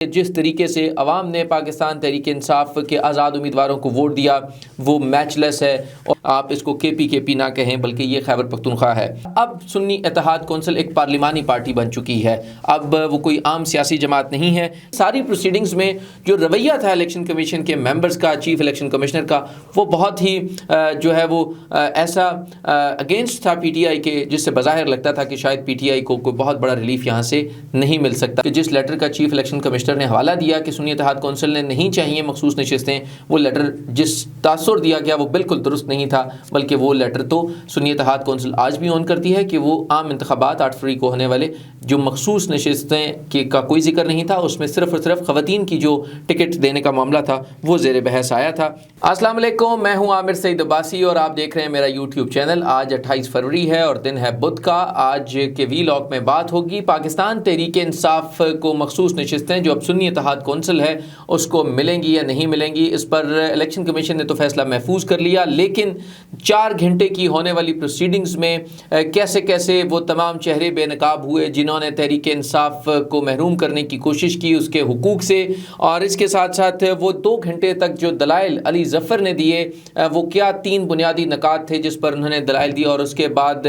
جس طریقے سے عوام نے پاکستان تحریک انصاف کے آزاد امیدواروں کو ووٹ دیا وہ میچ لیس ہے، اور آپ اس کو کے پی نہ کہیں بلکہ یہ خیبر پختونخوا ہے۔ اب سنی اتحاد کونسل ایک پارلیمانی پارٹی بن چکی ہے، اب وہ کوئی عام سیاسی جماعت نہیں ہے۔ ساری پروسیڈنگز میں جو رویہ تھا الیکشن کمیشن کے ممبرز کا، چیف الیکشن کمشنر کا، وہ بہت ہی جو ہے وہ ایسا اگینسٹ تھا پی ٹی آئی کے، جس سے بظاہر لگتا تھا کہ شاید پی ٹی آئی کو کوئی بہت بڑا ریلیف یہاں سے نہیں مل سکتا۔ کہ جس لیٹر کا چیف الیکشن کمشنر نے حوالہ دیا کہ سنی اتحاد کونسل نے نہیں چاہیے مخصوص نشستیں، وہ لیٹر جس تاثر دیا گیا وہ بالکل درست نہیں تھا، بلکہ وہ لیٹر تو سنی اتحاد کونسل آج بھی اون کرتی ہے کہ وہ عام انتخابات 8 فروری کو ہونے والے جو مخصوص نشستیں کا کوئی ذکر نہیں تھا، اس میں صرف اور صرف خواتین کی جو ٹکٹ دینے کا معاملہ تھا وہ زیر بحث آیا تھا۔ السلام علیکم، میں ہوں عامر سعید عباسی اور آپ دیکھ رہے ہیں میرا یوٹیوب چینل۔ آج 28 فروری ہے اور دن ہے بدھ کا۔ آج کے ویلاگ میں بات ہوگی پاکستان تحریک انصاف کو مخصوص نشستیں جو اب سنی اتحاد کونسل ہے اس کو ملیں گی یا نہیں ملیں گی۔ اس پر الیکشن کمیشن نے تو فیصلہ محفوظ کر لیا، لیکن 4 گھنٹے کی ہونے والی پروسیڈنگز میں کیسے کیسے وہ تمام چہرے بے نقاب ہوئے جنہوں نے تحریک انصاف کو محروم کرنے کی کوشش کی اس کے حقوق سے، اور اس کے ساتھ ساتھ وہ 2 گھنٹے تک جو دلائل علی ظفر نے دیے وہ کیا 3 بنیادی نکات تھے جس پر انہوں نے دلائل دی، اور اس کے بعد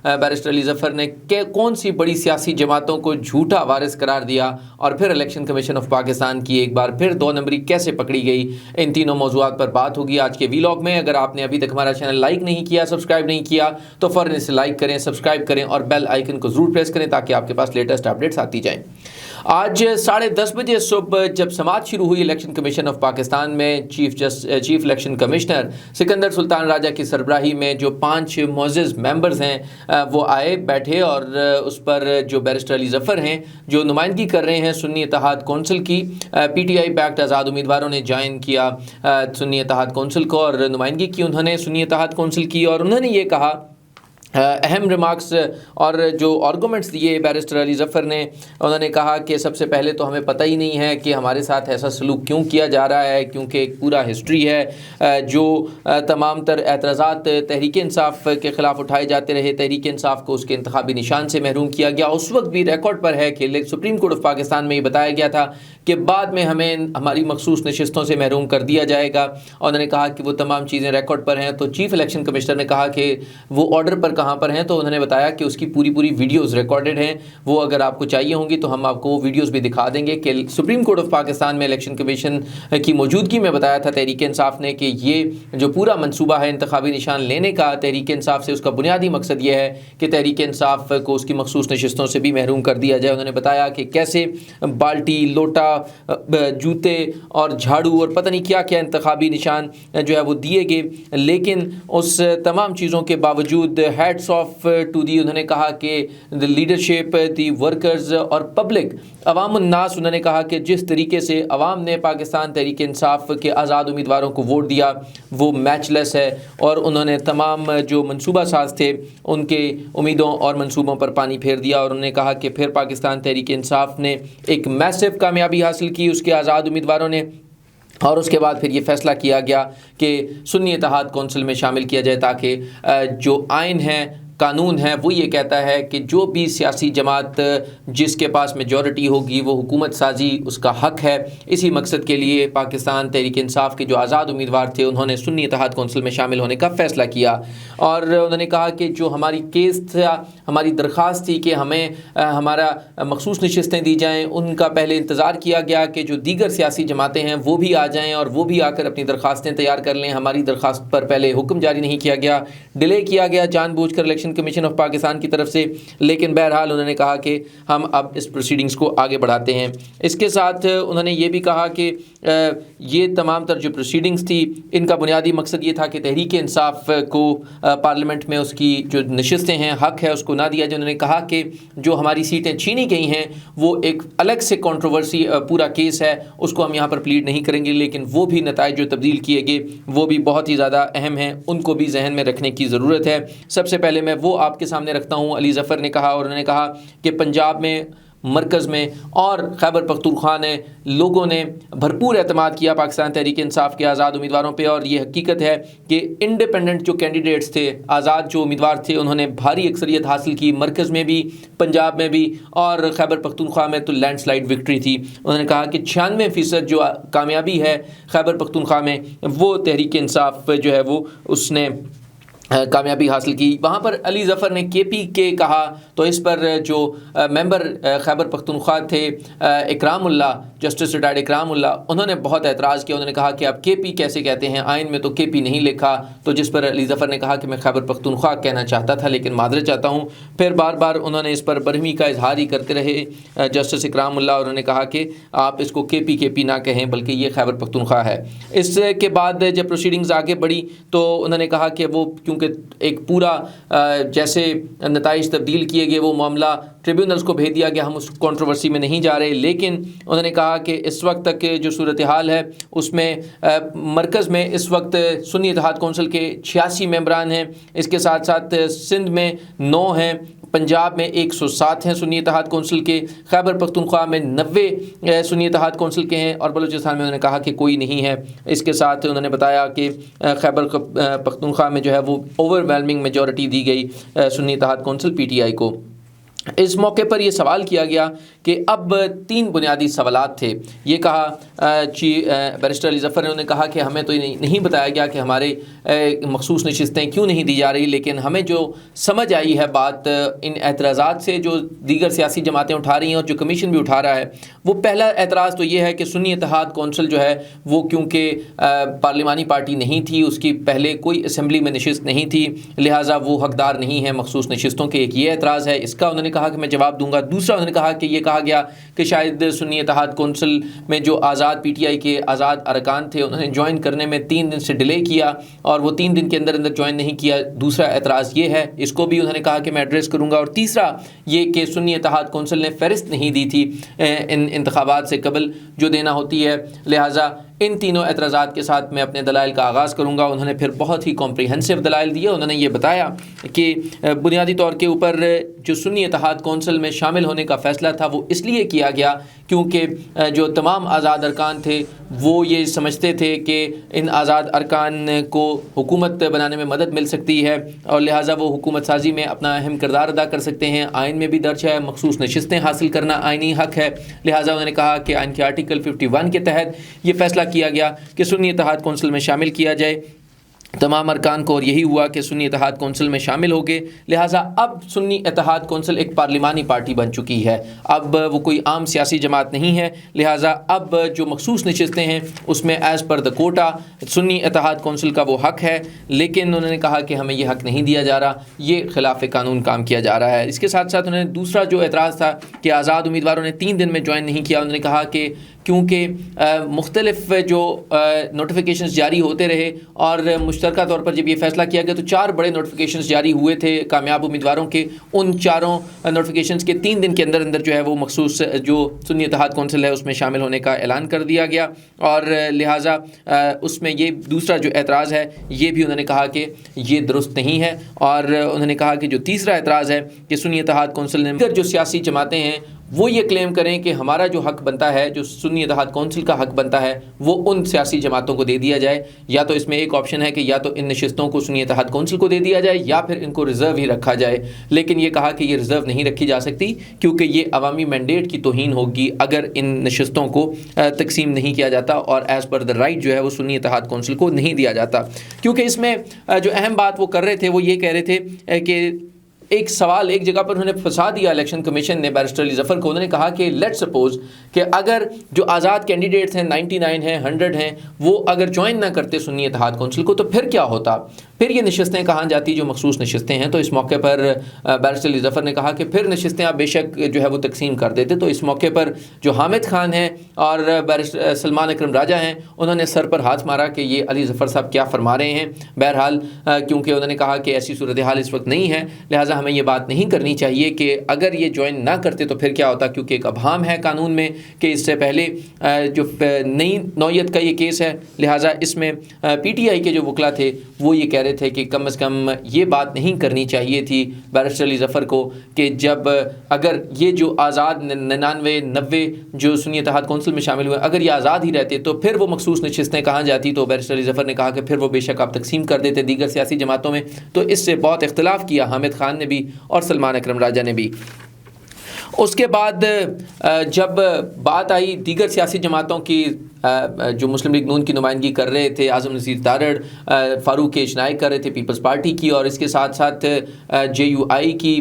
بیرسٹر علی ظفر نے کون سی بڑی سیاسی جماعتوں کو جھوٹا وارث قرار دیا، اور پھر الیکشن کمیشن آف پاکستان کی ایک بار پھر 2 نمبری کیسے پکڑی گئی۔ ان تینوں موضوعات پر بات ہوگی آج کے ویلاگ میں۔ اگر آپ نے ابھی تک ہمارا چینل لائک نہیں کیا، سبسکرائب نہیں کیا تو فوراً اسے لائک کریں، سبسکرائب کریں اور بیل آئیکن کو ضرور پریس کریں تاکہ آپ کے پاس لیٹسٹ اپڈیٹس آتی جائیں۔ آج 10:30 بجے صبح جب سماعت شروع ہوئی الیکشن کمیشن آف پاکستان میں، چیف الیکشن کمشنر سکندر سلطان راجہ کی سربراہی میں جو 5 معزز ممبرز ہیں وہ آئے، بیٹھے، اور اس پر جو بیرسٹر علی ظفر ہیں جو نمائندگی کر رہے ہیں سنی اتحاد کونسل کی، پی ٹی آئی بیکڈ آزاد امیدواروں نے جوائن کیا سنی اتحاد کونسل کو اور نمائندگی کی انہوں نے سنی اتحاد کونسل کی، اور انہوں نے یہ کہا اہم ریمارکس اور جو آرگومنٹس دیے بیرسٹر علی ظفر نے، انہوں نے کہا کہ سب سے پہلے تو ہمیں پتہ ہی نہیں ہے کہ ہمارے ساتھ ایسا سلوک کیوں کیا جا رہا ہے، کیونکہ ایک پورا ہسٹری ہے جو تمام تر اعتراضات تحریک انصاف کے خلاف اٹھائے جاتے رہے، تحریک انصاف کو اس کے انتخابی نشان سے محروم کیا گیا۔ اس وقت بھی ریکارڈ پر ہے کہ سپریم کورٹ آف پاکستان میں یہ بتایا گیا تھا کہ بعد میں ہمیں ہماری مخصوص نشستوں سے محروم کر دیا جائے گا، اور انہوں نے کہا کہ وہ تمام چیزیں ریکارڈ پر ہیں۔ تو چیف الیکشن کمشنر نے کہا کہ وہ آرڈر پر کہاں پر ہیں، تو انہوں نے بتایا کہ اس کی پوری ویڈیوز ریکارڈڈ ہیں، وہ اگر آپ کو چاہیے ہوں گی تو ہم آپ کو وہ ویڈیوز بھی دکھا دیں گے کہ سپریم کورٹ آف پاکستان میں الیکشن کمیشن کی موجودگی میں بتایا تھا تحریک انصاف نے کہ یہ جو پورا منصوبہ ہے انتخابی نشان لینے کا تحریک انصاف سے، اس کا بنیادی مقصد یہ ہے کہ تحریک انصاف کو اس کی مخصوص نشستوں سے بھی محروم کر دیا جائے۔ انہوں نے بتایا کہ کیسے بالٹی، لوٹا، جوتے اور جھاڑو اور پتہ نہیں کیا کیا انتخابی نشان جو ہے وہ دیے گئے، لیکن اس تمام چیزوں کے باوجود ہیڈس آف ٹو دی، انہوں نے کہا کہ دی لیڈرشپ، دی ورکرز اور پبلک، عوام الناس، انہوں نے کہا کہ جس طریقے سے عوام نے پاکستان تحریک انصاف کے آزاد امیدواروں کو ووٹ دیا وہ میچ لیس ہے، اور انہوں نے تمام جو منصوبہ ساز تھے ان کے امیدوں اور منصوبوں پر پانی پھیر دیا، اور انہوں نے کہا کہ پھر پاکستان تحریک انصاف نے ایک میسو کامیابی حاصل کی اس کے آزاد امیدواروں نے، اور اس کے بعد پھر یہ فیصلہ کیا گیا کہ سنی اتحاد کونسل میں شامل کیا جائے تاکہ جو آئین ہے، قانون ہے، وہ یہ کہتا ہے کہ جو بھی سیاسی جماعت جس کے پاس میجورٹی ہوگی وہ حکومت سازی اس کا حق ہے۔ اسی مقصد کے لیے پاکستان تحریک انصاف کے جو آزاد امیدوار تھے انہوں نے سنی اتحاد کونسل میں شامل ہونے کا فیصلہ کیا، اور انہوں نے کہا کہ جو ہماری کیس تھا، ہماری درخواست تھی کہ ہمیں ہمارا مخصوص نشستیں دی جائیں، ان کا پہلے انتظار کیا گیا کہ جو دیگر سیاسی جماعتیں ہیں وہ بھی آ جائیں اور وہ بھی آ کر اپنی درخواستیں تیار کر لیں۔ ہماری درخواست پر پہلے حکم جاری نہیں کیا گیا، ڈیلے کیا گیا جان بوجھ کر الیکشن کمیشن آف پاکستان کی طرف سے، لیکن بہرحال انہوں نے کہا کہ ہم اب اس پروسیڈنگز کو آگے بڑھاتے ہیں۔ اس کے ساتھ انہوں نے یہ بھی کہا کہ یہ تمام تر جو پروسیڈنگز تھی ان کا بنیادی مقصد یہ تھا کہ تحریک انصاف کو پارلیمنٹ میں اس کی جو نشستیں ہیں، حق ہے، اس کو نہ دیا جائے۔ انہوں نے کہا کہ جو ہماری سیٹیں چھینی گئی ہیں وہ ایک الگ سے کنٹروورسی پورا کیس ہے، اس کو ہم یہاں پر پلیڈ نہیں کریں گے، لیکن وہ بھی نتائج جو تبدیل کیے گئے وہ بھی بہت ہی زیادہ اہم ہیں، ان کو بھی ذہن میں رکھنے کی ضرورت ہے۔ سب سے پہلے میں وہ آپ کے سامنے رکھتا ہوں۔ علی ظفر نے کہا، اور انہوں نے کہا کہ پنجاب میں مرکز میں، اور خیبر پختونخوا نے لوگوں نے بھرپور اعتماد کیا پاکستان تحریک انصاف کے آزاد امیدواروں پہ، اور یہ حقیقت ہے کہ انڈیپینڈنٹ جو کینڈیڈیٹس تھے، آزاد جو امیدوار تھے، انہوں نے بھاری اکثریت حاصل کی، مرکز میں بھی، پنجاب میں بھی، اور خیبر پختونخوا میں تو لینڈ سلائڈ وکٹری تھی۔ انہوں نے کہا کہ 96% جو کامیابی ہے خیبر پختونخوا میں، وہ تحریک انصاف جو ہے وہ اس نے کامیابی حاصل کی۔ وہاں پر علی ظفر نے کے پی کے کہا، تو اس پر جو ممبر خیبر پختونخوا تھے اکرام اللہ، جسٹس ریٹائرڈ اکرام اللہ، انہوں نے بہت اعتراض کیا۔ انہوں نے کہا کہ آپ کے پی کیسے کہتے ہیں، آئین میں تو کے پی نہیں لکھا، تو جس پر علی ظفر نے کہا کہ میں خیبر پختونخوا کہنا چاہتا تھا لیکن معذرت چاہتا ہوں۔ پھر بار بار انہوں نے اس پر برہمی کا اظہار ہی کرتے رہے جسٹس اکرام اللہ، اور انہوں نے کہا کہ آپ اس کو کے پی نہ کہیں بلکہ یہ خیبر پختونخوا ہے۔ اس کے بعد جب پروسیڈنگز آگے بڑھی تو انہوں نے کہا کہ وہ کیونکہ ایک پورا جیسے نتائج تبدیل کیے گئے، وہ معاملہ ٹریبیونلز کو بھیج دیا گیا، ہم اس کنٹروورسی میں نہیں جا رہے، لیکن انہوں نے کہا کہ اس وقت تک جو صورتحال ہے اس میں مرکز میں اس وقت سنی اتحاد کونسل کے 86 ممبران ہیں، اس کے ساتھ ساتھ سندھ میں 9 ہیں، پنجاب میں 107 ہیں سنی اتحاد کونسل کے، خیبر پختونخوا میں 90 سنی اتحاد کونسل کے ہیں، اور بلوچستان میں انہوں نے کہا کہ کوئی نہیں ہے۔ اس کے ساتھ انہوں نے بتایا کہ خیبر پختونخوا میں جو ہے وہ اوور ویلمنگ میجورٹی دی گئی سنی اتحاد کونسل پی ٹی آئی کو۔ اس موقع پر یہ سوال کیا گیا کہ اب 3 بنیادی سوالات تھے۔ یہ کہا بیرسٹر علی ظفر نے کہا کہ ہمیں تو نہیں بتایا گیا کہ ہمارے مخصوص نشستیں کیوں نہیں دی جا رہی، لیکن ہمیں جو سمجھ آئی ہے بات ان اعتراضات سے جو دیگر سیاسی جماعتیں اٹھا رہی ہیں اور جو کمیشن بھی اٹھا رہا ہے، وہ پہلا اعتراض تو یہ ہے کہ سنی اتحاد کونسل جو ہے وہ کیونکہ پارلیمانی پارٹی نہیں تھی، اس کی پہلے کوئی اسمبلی میں نشست نہیں تھی، لہٰذا وہ حقدار نہیں ہے مخصوص نشستوں کے۔ ایک یہ اعتراض ہے، اس کا انہوں نے کہا کہ میں جواب دوں گا۔ دوسرا انہوں نے کہا کہ یہ کہا گیا کہ شاید سنی اتحاد کونسل میں جو آزاد پی ٹی آئی کے آزاد ارکان تھے انہوں نے جوائن کرنے میں 3 دن سے ڈیلے کیا، اور وہ 3 دن کے اندر جوائن نہیں کیا۔ دوسرا اعتراض یہ ہے، اس کو بھی انہوں نے کہا کہ میں ایڈریس کروں گا۔ اور تیسرا یہ کہ سنی اتحاد کونسل نے فہرست نہیں دی تھی ان انتخابات سے قبل جو دینا ہوتی ہے، لہٰذا ان تینوں اعتراضات کے ساتھ میں اپنے دلائل کا آغاز کروں گا۔ انہوں نے پھر بہت ہی کمپریہنسو دلائل دیے۔ انہوں نے یہ بتایا کہ بنیادی طور کے اوپر جو سنی اتحاد کونسل میں شامل ہونے کا فیصلہ تھا وہ اس لیے کیا گیا کیونکہ جو تمام آزاد ارکان تھے وہ یہ سمجھتے تھے کہ ان آزاد ارکان کو حکومت بنانے میں مدد مل سکتی ہے، اور لہٰذا وہ حکومت سازی میں اپنا اہم کردار ادا کر سکتے ہیں۔ آئین میں بھی درج ہے مخصوص نشستیں حاصل کرنا آئینی حق ہے، لہٰذا انہوں نے کہا کہ آئین کے آرٹیکل 51 کے تحت یہ فیصلہ کیا گیا کہ سنی اتحاد کونسل میں شامل کیا جائے تمام ارکان کو، اور یہی ہوا کہ سنی اتحاد کونسل میں شامل ہو گئے۔ لہٰذا اب سنی اتحاد کونسل ایک پارلیمانی پارٹی بن چکی ہے، اب وہ کوئی عام سیاسی جماعت نہیں ہے، لہٰذا اب جو مخصوص نشستیں ہیں اس میں ایز پر دا کوٹا سنی اتحاد کونسل کا وہ حق ہے، لیکن انہوں نے کہا کہ ہمیں یہ حق نہیں دیا جا رہا، یہ خلاف قانون کام کیا جا رہا ہے۔ اس کے ساتھ ساتھ انہوں نے دوسرا جو اعتراض تھا کہ آزاد امیدواروں نے 3 دن میں جوائن نہیں کیا، انہوں نے کہا کہ کیونکہ مختلف جو نوٹیفیکیشنز جاری ہوتے رہے، اور مشترکہ طور پر جب یہ فیصلہ کیا گیا تو 4 بڑے نوٹیفیکیشنز جاری ہوئے تھے کامیاب امیدواروں کے، ان 4 نوٹیفیکیشنز کے 3 دن کے اندر جو ہے وہ مخصوص جو سنی اتحاد کونسل ہے اس میں شامل ہونے کا اعلان کر دیا گیا، اور لہٰذا اس میں یہ دوسرا جو اعتراض ہے یہ بھی انہوں نے کہا کہ یہ درست نہیں ہے، اور انہوں نے کہا کہ جو تیسرا اعتراض ہے کہ سنی اتحاد کونسل نے جو سیاسی جماعتیں ہیں وہ یہ کلیم کریں کہ ہمارا جو حق بنتا ہے، جو سنی اتحاد کونسل کا حق بنتا ہے، وہ ان سیاسی جماعتوں کو دے دیا جائے، یا تو اس میں ایک آپشن ہے کہ یا تو ان نشستوں کو سنی اتحاد کونسل کو دے دیا جائے یا پھر ان کو ریزرو ہی رکھا جائے، لیکن یہ کہا کہ یہ ریزرو نہیں رکھی جا سکتی کیونکہ یہ عوامی مینڈیٹ کی توہین ہوگی اگر ان نشستوں کو تقسیم نہیں کیا جاتا، اور ایز پر دا رائٹ جو ہے وہ سنی اتحاد کونسل کو نہیں دیا جاتا۔ کیونکہ اس میں جو اہم بات وہ کر رہے تھے وہ یہ کہہ رہے تھے کہ ایک سوال ایک جگہ پر انہوں نے پھنسا دیا الیکشن کمیشن نے بیرسٹر علی ظفر کو۔ انہوں نے کہا کہ لیٹ سپوز کہ اگر جو آزاد کینڈیڈیٹس ہیں 99 ہیں 100 ہیں وہ اگر جوائن نہ کرتے سنی اتحاد کونسل کو تو پھر کیا ہوتا، پھر یہ نشستیں کہاں جاتی جو مخصوص نشستیں ہیں۔ تو اس موقع پر بیرسٹر علی ظفر نے کہا کہ پھر نشستیں آپ بے شک جو ہے وہ تقسیم کر دیتے۔ تو اس موقع پر جو حامد خان ہیں اور بیرسٹر سلمان اکرم راجہ ہیں انہوں نے سر پر ہاتھ مارا کہ یہ علی ظفر صاحب کیا فرما رہے ہیں۔ بہرحال کیونکہ انہوں نے کہا کہ ایسی صورتحال اس وقت نہیں ہے، لہٰذا ہمیں یہ بات نہیں کرنی چاہیے کہ اگر یہ جوائن نہ کرتے تو پھر کیا ہوتا، کیونکہ ایک ابہام ہے قانون میں کہ اس سے پہلے جو نئی نوعیت کا یہ کیس ہے، لہٰذا اس میں پی ٹی آئی کے جو وکلا تھے وہ یہ کہہ رہے رہے تھے کہ کم از کم یہ بات نہیں کرنی چاہیے تھی بیرسٹر علی ظفر کو کہ جب اگر یہ جو آزاد 99-90 جو سنی اتحاد کونسل میں شامل ہوئے اگر یہ آزاد ہی رہتے تو پھر وہ مخصوص نشستیں کہاں جاتی. تو بیرسٹر علی ظفر نے کہا کہ پھر وہ بے شک آپ تقسیم کر دیتے دیگر سیاسی جماعتوں میں. تو اس سے بہت اختلاف کیا حامد خان نے بھی اور سلمان اکرم راجہ نے بھی. اس کے بعد جب بات آئی دیگر سیاسی جماعتوں کی جو مسلم لیگ نون کی نمائندگی کر رہے تھے اعظم نذیر تارڑ, فاروق اشنائک کر رہے تھے پیپلز پارٹی کی, اور اس کے ساتھ ساتھ JUI کی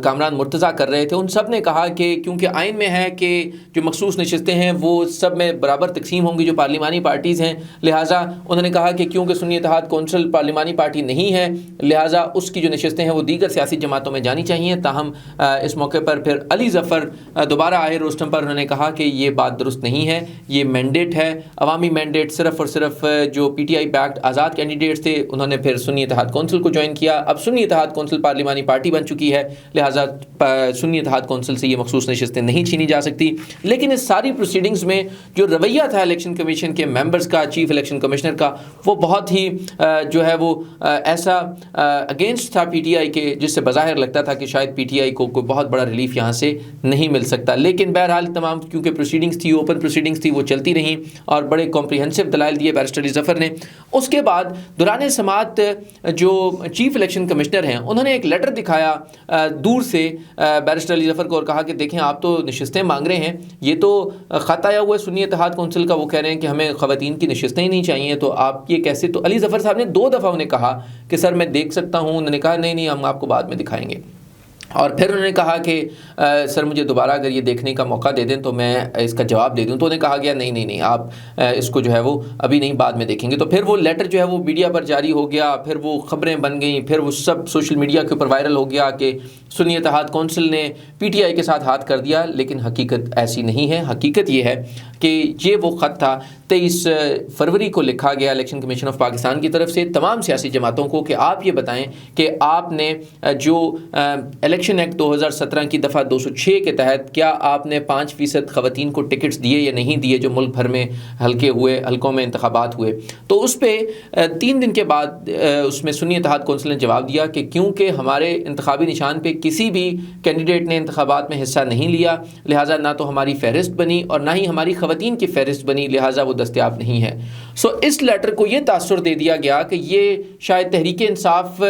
کامران مرتضیٰ کر رہے تھے, ان سب نے کہا کہ کیونکہ آئین میں ہے کہ جو مخصوص نشستیں ہیں وہ سب میں برابر تقسیم ہوں گی جو پارلیمانی پارٹیز ہیں, لہٰذا انہوں نے کہا کہ کیونکہ سنی اتحاد کونسل پارلیمانی پارٹی نہیں ہے لہٰذا اس کی جو نشستیں ہیں وہ دیگر سیاسی جماعتوں میں جانی چاہیے. تاہم اس موقع پر پھر علی ظفر دوبارہ آئے روسٹم پر, انہوں نے کہا کہ یہ بات درست نہیں ہے, یہ مینڈیٹ ہے عوامی مینڈیٹ, صرف اور صرف جو PTI بیکڈ آزاد کینڈیڈیٹس تھے انہوں نے پھر سنی اتحاد کونسل کو جوائن کیا. اب سنی اتحاد کونسل پارلیمانی پارٹی بن چکی ہے, لہٰذا سنی اتحاد کونسل سے یہ مخصوص نشستیں نہیں چھینی جا سکتی. لیکن اس ساری پروسیڈنگز میں جو رویہ تھا الیکشن کمیشن کے ممبرز کا, چیف الیکشن کمشنر کا, وہ بہت ہی جو ہے وہ ایسا اگینسٹ تھا PTI کے, جس سے بظاہر لگتا تھا کہ شاید PTI کو کوئی بہت بڑا ریلیف یہاں سے نہیں مل سکتا. لیکن بہرحال تمام کیونکہ پروسیڈنگز تھی, اوپن پروسیڈنگز تھی, وہ چلتی رہیں اور بڑے کمپریہنسو دلائل دیے بیرسٹر علی ظفر نے. اس کے بعد دوران سماعت جو چیف الیکشن کمشنر ہیں انہوں نے ایک لیٹر دکھایا دور سے بیرسٹر علی ظفر کو اور کہا کہ دیکھیں آپ تو نشستیں مانگ رہے ہیں, یہ تو خط آیا ہوا ہے سنی اتحاد کونسل کا, وہ کہہ رہے ہیں کہ ہمیں خواتین کی نشستیں ہی نہیں چاہیے, تو آپ یہ کیسے. تو علی ظفر صاحب نے 2 دفعہ انہیں کہا کہ سر میں دیکھ سکتا ہوں, انہوں نے کہا نہیں ہم آپ کو بعد میں دکھائیں گے. اور پھر انہوں نے کہا کہ سر مجھے دوبارہ اگر یہ دیکھنے کا موقع دے دیں تو میں اس کا جواب دے دوں. تو انہیں کہا گیا نہیں آپ اس کو جو ہے وہ ابھی نہیں بعد میں دیکھیں گے. تو پھر وہ لیٹر جو ہے وہ میڈیا پر جاری ہو گیا, پھر وہ خبریں بن گئیں, پھر وہ سب سوشل میڈیا کے اوپر وائرل ہو گیا کہ سنی اتحاد کونسل نے PTI کے ساتھ ہاتھ کر دیا. لیکن حقیقت ایسی نہیں ہے. حقیقت یہ ہے کہ یہ وہ خط تھا 23 فروری کو لکھا گیا الیکشن کمیشن آف پاکستان کی طرف سے تمام سیاسی جماعتوں کو کہ آپ یہ بتائیں کہ آپ نے جو الیکشن ایکٹ 2017 کی دفعہ 206 کے تحت کیا آپ نے 5% خواتین کو ٹکٹس دیے یا نہیں دیے جو ملک بھر میں حلقوں میں انتخابات ہوئے. تو اس پہ 3 دن کے بعد اس میں سنی اتحاد کونسل نے جواب دیا کہ کیونکہ ہمارے انتخابی نشان پہ کسی بھی کینڈیڈیٹ نے انتخابات میں حصہ نہیں لیا, لہٰذا نہ تو ہماری فہرست بنی اور نہ ہی ہماری خواتین کی فہرست بنی, لہٰذا وہ دستیاب نہیں ہے. اس لیٹر کو یہ تاثر دے دیا گیا کہ یہ شاید تحریک انصاف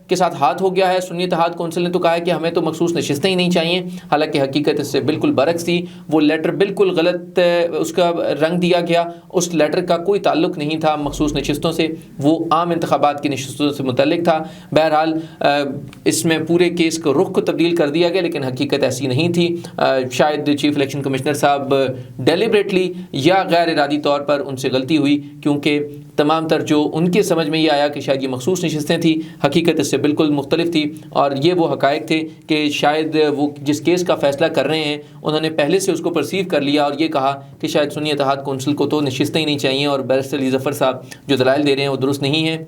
کے ساتھ ہاتھ ہو گیا ہے. سنی اتحاد کونسل نے تو کہا ہے کہ ہمیں تو مخصوص نشستیں ہی نہیں چاہیے, حالانکہ حقیقت اس سے بالکل برعکس تھی. وہ لیٹر بالکل غلط اس کا رنگ دیا گیا, اس لیٹر کا کوئی تعلق نہیں تھا مخصوص نشستوں سے, وہ عام انتخابات کی نشستوں سے متعلق تھا. بہرحال اس میں پورے کیس کو رخ کو تبدیل کر دیا گیا, لیکن حقیقت ایسی نہیں تھی. شاید چیف الیکشن کمشنر صاحب ڈیلیبریٹلی یا غیر ارادی طور پر ان سے غلطی ہوئی, کیونکہ تمام تر جو ان کے سمجھ میں یہ آیا کہ شاید یہ مخصوص نشستیں تھیں, حقیقت اس سے بالکل مختلف تھی. اور یہ وہ حقائق تھے کہ شاید وہ جس کیس کا فیصلہ کر رہے ہیں انہوں نے پہلے سے اس کو پرسیو کر لیا اور یہ کہا کہ شاید سنی اتحاد کونسل کو تو نشستیں ہی نہیں چاہیے, اور بیرسٹر علی ظفر صاحب جو دلائل دے رہے ہیں وہ درست نہیں ہیں.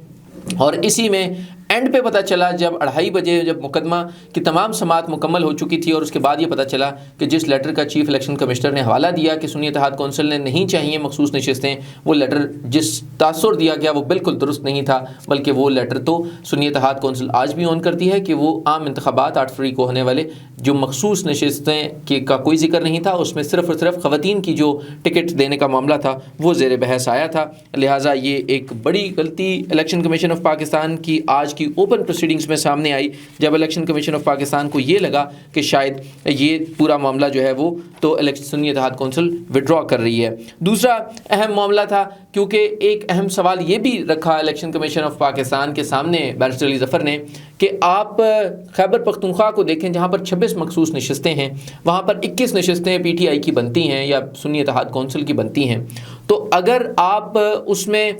اور اسی میں اینڈ پہ پتہ چلا جب 2:30 بجے جب مقدمہ کی تمام سماعت مکمل ہو چکی تھی, اور اس کے بعد یہ پتہ چلا کہ جس لیٹر کا چیف الیکشن کمشنر نے حوالہ دیا کہ سنی اتحاد کونسل نے نہیں چاہیے مخصوص نشستیں, وہ لیٹر جس تاثر دیا گیا وہ بالکل درست نہیں تھا, بلکہ وہ لیٹر تو سنی اتحاد کونسل آج بھی آن کرتی ہے کہ وہ عام انتخابات 8 فروری کو ہونے والے جو مخصوص نشستیں کا کوئی ذکر نہیں تھا, اس میں صرف اور صرف خواتین کی جو ٹکٹ دینے کا معاملہ تھا وہ زیر بحث آیا تھا. لہٰذا یہ ایک بڑی غلطی الیکشن کمیشن آف پاکستان کی آج کی اوپن پروسیڈنگز میں سامنے آئی, جب الیکشن کمیشن آف پاکستان کو یہ لگا کہ شاید یہ پورا معاملہ جو ہے وہ تو سنی اتحاد کونسل وڈرا کر رہی ہے. دوسرا اہم معاملہ تھا, کیونکہ ایک اہم سوال یہ بھی رکھا الیکشن کمیشن آف پاکستان کے سامنے بیرسٹر علی ظفر نے کہ آپ خیبر پختونخوا کو دیکھیں جہاں پر 26 مخصوص نشستیں ہیں, وہاں پر 21 نشستیں PTI کی بنتی ہیں یا سنی اتحاد کونسل کی بنتی ہیں. تو اگر آپ اس میں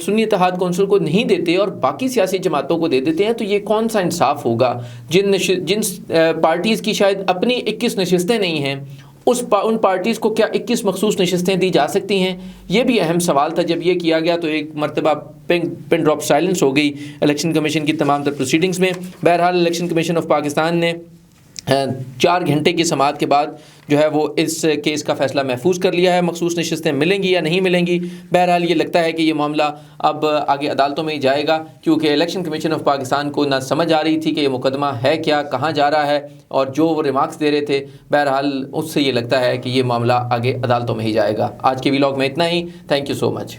سنی اتحاد کونسل کو نہیں دیتے اور باقی سیاسی جماعتوں کو دے دیتے ہیں تو یہ کون سا انصاف ہوگا؟ جن پارٹیز کی شاید اپنی 21 نشستیں نہیں ہیں, ان پارٹیز کو کیا 21 مخصوص نشستیں دی جا سکتی ہیں؟ یہ بھی اہم سوال تھا. جب یہ کیا گیا تو ایک مرتبہ پن ڈراپ سائلنس ہو گئی الیکشن کمیشن کی تمام تر پروسیڈنگز میں. بہرحال الیکشن کمیشن آف پاکستان نے 4 گھنٹے کی سماعت کے بعد جو ہے وہ اس کیس کا فیصلہ محفوظ کر لیا ہے۔ مخصوص نشستیں ملیں گی یا نہیں ملیں گی، بہرحال یہ لگتا ہے کہ یہ معاملہ اب آگے عدالتوں میں ہی جائے گا، کیونکہ الیکشن کمیشن آف پاکستان کو نہ سمجھ آ رہی تھی کہ یہ مقدمہ ہے کیا، کہاں جا رہا ہے، اور جو وہ ریمارکس دے رہے تھے بہرحال اس سے یہ لگتا ہے کہ یہ معاملہ آگے عدالتوں میں ہی جائے گا۔ آج کے ویلاگ میں اتنا ہی، تھینک یو سو مچ۔